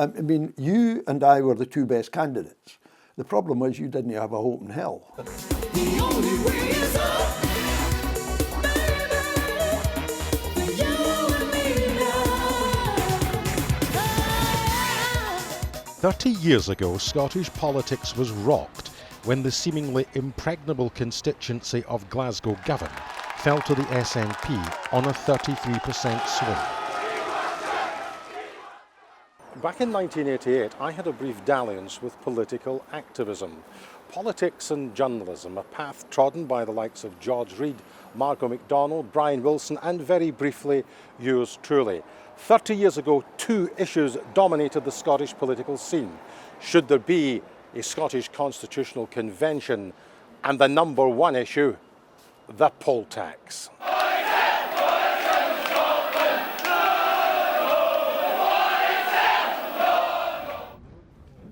I mean, you and I were the two best candidates. The problem was you didn't have a hope in hell. The only way is up, baby, for you and me now. 30 years ago, Scottish politics was rocked when the seemingly impregnable constituency of Glasgow Govan fell to the SNP on a 33% swing. Back in 1988, I had a brief dalliance with political activism. Politics and journalism, a path trodden by the likes of George Reid, Margot MacDonald, Brian Wilson, and very briefly, yours truly. 30 years ago, two issues dominated the Scottish political scene. Should there be a Scottish Constitutional Convention? And the number one issue, the poll tax.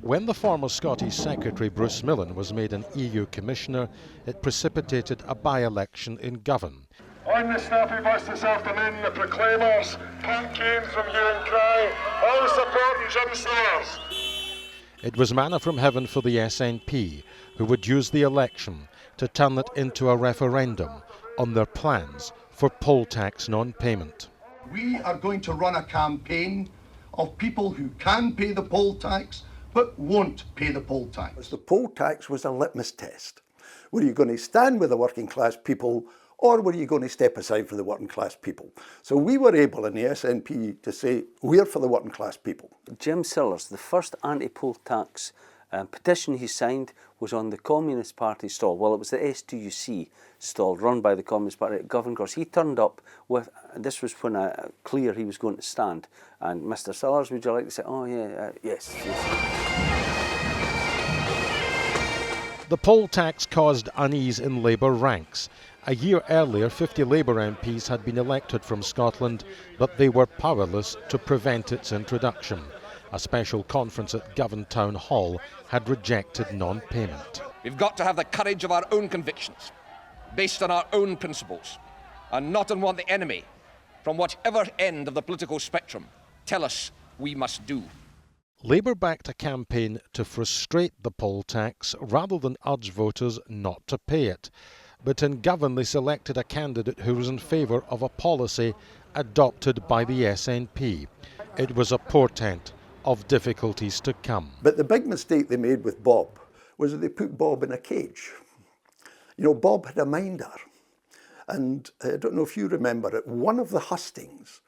When the former Scottish Secretary Bruce Millen was made an EU Commissioner, it precipitated a by-election in Govan. On the snappy bus this afternoon, the Proclaimers, campaigns from hue and cry, all supporting Jim Sillars. It was manna from heaven for the SNP, who would use the election to turn it into a referendum on their plans for poll tax non-payment. We are going to run a campaign of people who can pay the poll tax but won't pay the poll tax. The poll tax was a litmus test. Were you going to stand with the working class people, or were you going to step aside for the working class people? So we were able in the SNP to say, we're for the working class people. Jim Sillars, the first anti-poll tax petition he signed was on the Communist Party stall. Well, it was the STUC stall run by the Communist Party at Govan Cross. He turned up with, this was when clear he was going to stand. And Mr. Sillars, would you like to say, oh yeah, yes. The poll tax caused unease in Labour ranks. A year earlier, 50 Labour MPs had been elected from Scotland, but they were powerless to prevent its introduction. A special conference at Govan Town Hall had rejected non-payment. We've got to have the courage of our own convictions, based on our own principles, and not on what the enemy, from whatever end of the political spectrum, tell us we must do. Labour backed a campaign to frustrate the poll tax rather than urge voters not to pay it. But in Govan they selected a candidate who was in favour of a policy adopted by the SNP. It was a portent of difficulties to come. But the big mistake they made with Bob was that they put Bob in a cage. You know, Bob had a minder. And I don't know if you remember it, one of the hustings,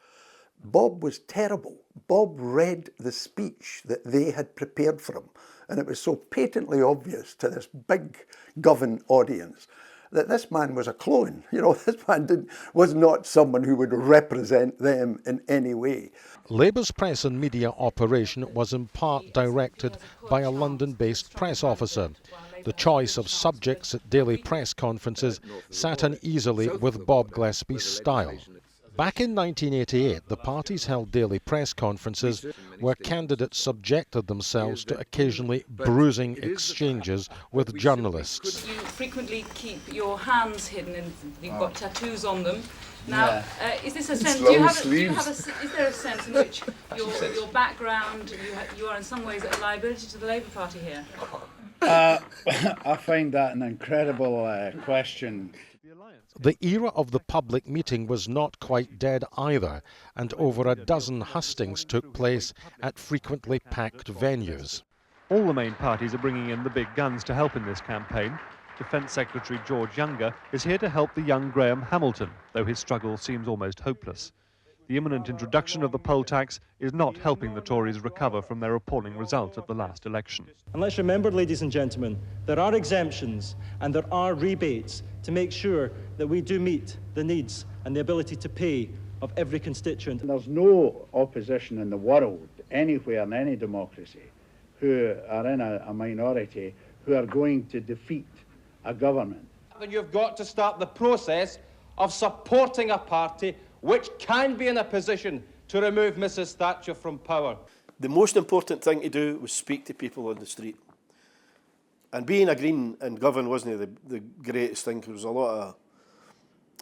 Bob was terrible. Bob read the speech that they had prepared for him. And it was so patently obvious to this big Govan audience that this man was a clone. You know, this man was not someone who would represent them in any way. Labour's press and media operation was in part directed by a London-based press officer. The choice of subjects at daily press conferences sat uneasily with Bob Gillespie's style. Back in 1988, the parties held daily press conferences where candidates subjected themselves to occasionally bruising exchanges with journalists. You frequently keep your hands hidden and you've got tattoos on them. Now, is this a sense? Is there a sense in which your background, you are in some ways a liability to the Labour Party here? I find that an incredible question. The era of the public meeting was not quite dead either, and over a dozen hustings took place at frequently packed venues. All the main parties are bringing in the big guns to help in this campaign. Defence Secretary George Younger is here to help the young Graham Hamilton, though his struggle seems almost hopeless. The imminent introduction of the poll tax is not helping the Tories recover from their appalling result at the last election. And let's remember, ladies and gentlemen, there are exemptions and there are rebates to make sure that we do meet the needs and the ability to pay of every constituent. There's no opposition in the world, anywhere in any democracy, who are in a minority, who are going to defeat a government. Then you've got to start the process of supporting a party which can be in a position to remove Mrs Thatcher from power. The most important thing to do was speak to people on the street. And being a Green in Govan wasn't the greatest thing. There was a lot of,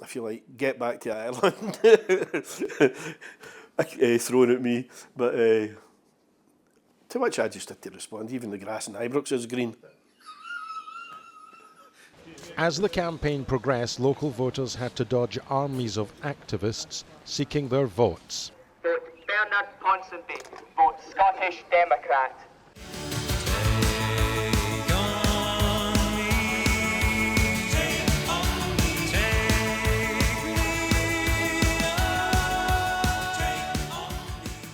I feel like, get back to Ireland thrown at me. But To which I just had to respond, even the grass in Ibrox is green. As the campaign progressed, local voters had to dodge armies of activists seeking their votes. Vote Bernard Ponsonby. Vote Scottish Democrat.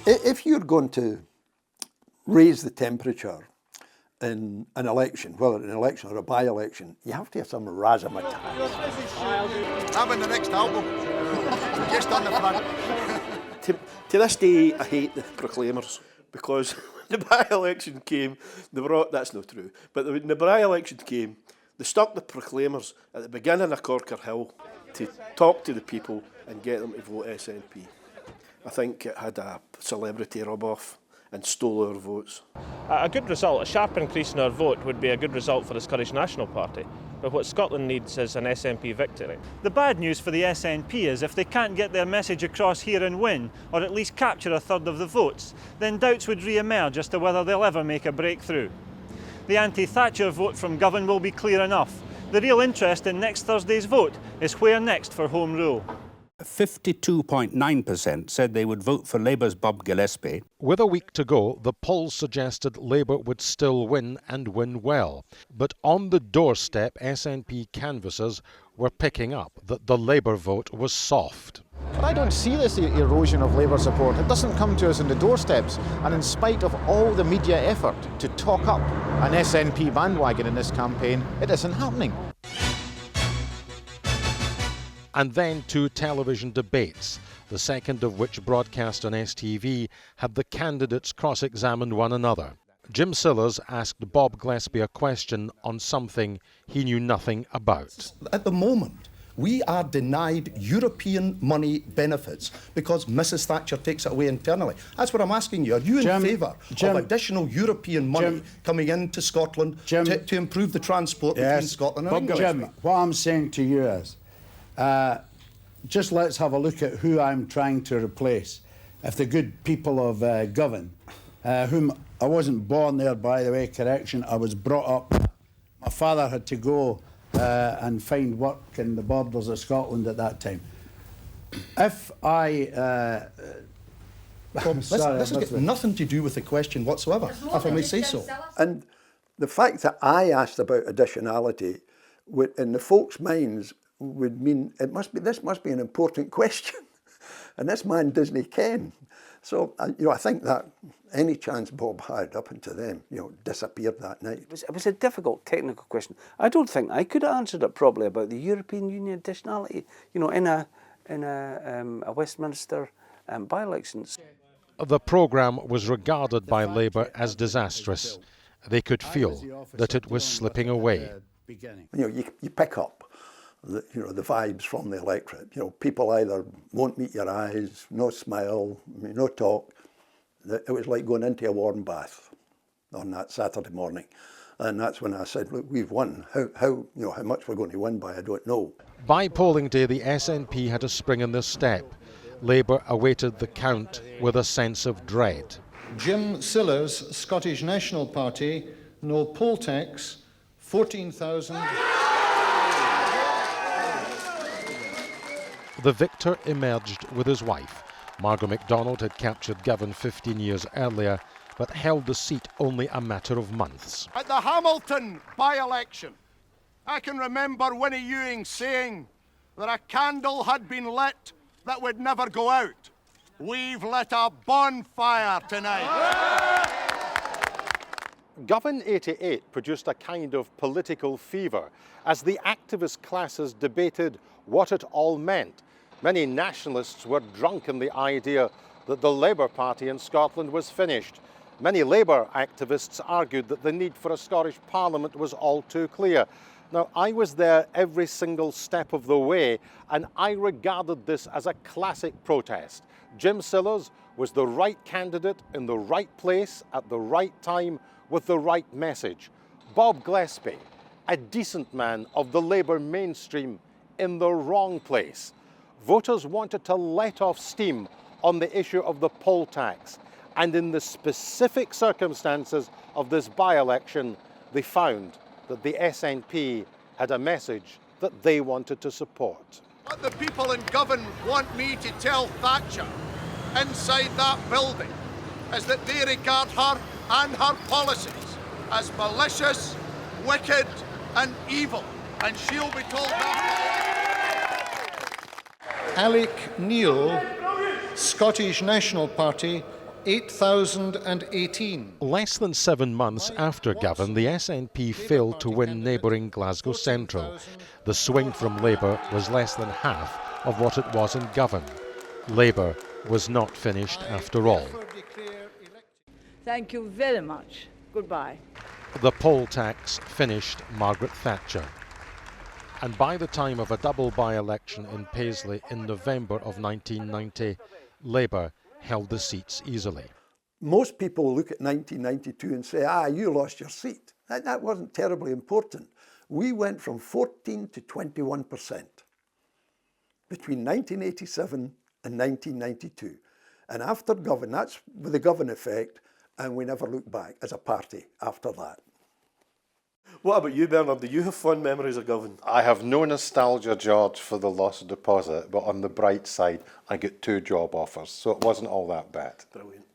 If you're going to raise the temperature in an election, whether an election or a by-election, you have to have some razzmatazz. I'm in the next album. Just on the front. To this day, I hate the proclaimers, because when the by-election came, they were that's not true, but when the by-election came, they stuck the proclaimers at the beginning of Corker Hill to talk to the people and get them to vote SNP. I think it had a celebrity rub-off and stole our votes. A good result, a sharp increase in our vote would be a good result for the Scottish National Party. But what Scotland needs is an SNP victory. The bad news for the SNP is if they can't get their message across here and win, or at least capture a third of the votes, then doubts would re-emerge as to whether they'll ever make a breakthrough. The anti-Thatcher vote from Govan will be clear enough. The real interest in next Thursday's vote is where next for Home Rule. 52.9% said they would vote for Labour's Bob Gillespie. With a week to go, the polls suggested Labour would still win and win well. But on the doorstep, SNP canvassers were picking up that the Labour vote was soft. But I don't see this erosion of Labour support. It doesn't come to us on the doorsteps. And in spite of all the media effort to talk up an SNP bandwagon in this campaign, it isn't happening. And then two television debates, the second of which, broadcast on STV, had the candidates cross-examined one another. Jim Sillars asked Bob Gillespie a question on something he knew nothing about. At the moment, we are denied European money benefits because Mrs Thatcher takes it away internally. That's what I'm asking you. Are you in favour of additional European money coming into Scotland to improve the transport between Scotland and England? Jim, what I'm saying to you is, just let's have a look at who I'm trying to replace. If the good people of Govan, whom I wasn't born there, by the way, correction, I was brought up. My father had to go and find work in the borders of Scotland at that time. If I... this has got nothing to do with the question whatsoever, if I may say so. And the fact that I asked about additionality, in the folks' minds, would mean this must be an important question, and this man doesn't ken. So I think that any chance Bob had up into them, disappeared that night. It was a difficult technical question. I don't think I could have answered it properly about the European Union additionality. In a Westminster by-elections. The programme was regarded by Labour as disastrous. They could feel that it was slipping away. You pick up the vibes from the electorate. People either won't meet your eyes, no smile, no talk. It was like going into a warm bath on that Saturday morning. And that's when I said, look, we've won. How much we're going to win by, I don't know. By polling day, the SNP had a spring in their step. Labour awaited the count with a sense of dread. Jim Sillars, Scottish National Party, no poll tax, 14,000... The victor emerged with his wife. Margot MacDonald had captured Govan 15 years earlier, but held the seat only a matter of months. At the Hamilton by-election, I can remember Winnie Ewing saying that a candle had been lit that would never go out. We've lit a bonfire tonight. Govan 88 produced a kind of political fever as the activist classes debated what it all meant. Many nationalists were drunk in the idea that the Labour Party in Scotland was finished. Many Labour activists argued that the need for a Scottish Parliament was all too clear. Now, I was there every single step of the way, and I regarded this as a classic protest. Jim Sillars was the right candidate in the right place at the right time with the right message. Bob Gillespie, a decent man of the Labour mainstream, in the wrong place. Voters wanted to let off steam on the issue of the poll tax, And in the specific circumstances of this by-election, they found that the SNP had a message that they wanted to support. What the people in Govan want me to tell Thatcher inside that building is that they regard her and her policies as malicious, wicked and evil, and she'll be told that. Alec Neil, Scottish National Party, 8,018. Less than 7 months after Govan, the SNP failed to win neighbouring Glasgow Central. The swing from Labour was less than half of what it was in Govan. Labour was not finished after all. Thank you very much. Goodbye. The poll tax finished Margaret Thatcher. And by the time of a double by-election in Paisley in November of 1990, Labour held the seats easily. Most people look at 1992 and say, you lost your seat. That wasn't terribly important. We went from 14 to 21% between 1987 and 1992. And after Govan, that's the Govan effect, and we never looked back as a party after that. What about you, Bernard? Do you have fond memories of Govan? I have no nostalgia, George, for the lost deposit, but on the bright side, I got 2 job offers, so it wasn't all that bad. Brilliant.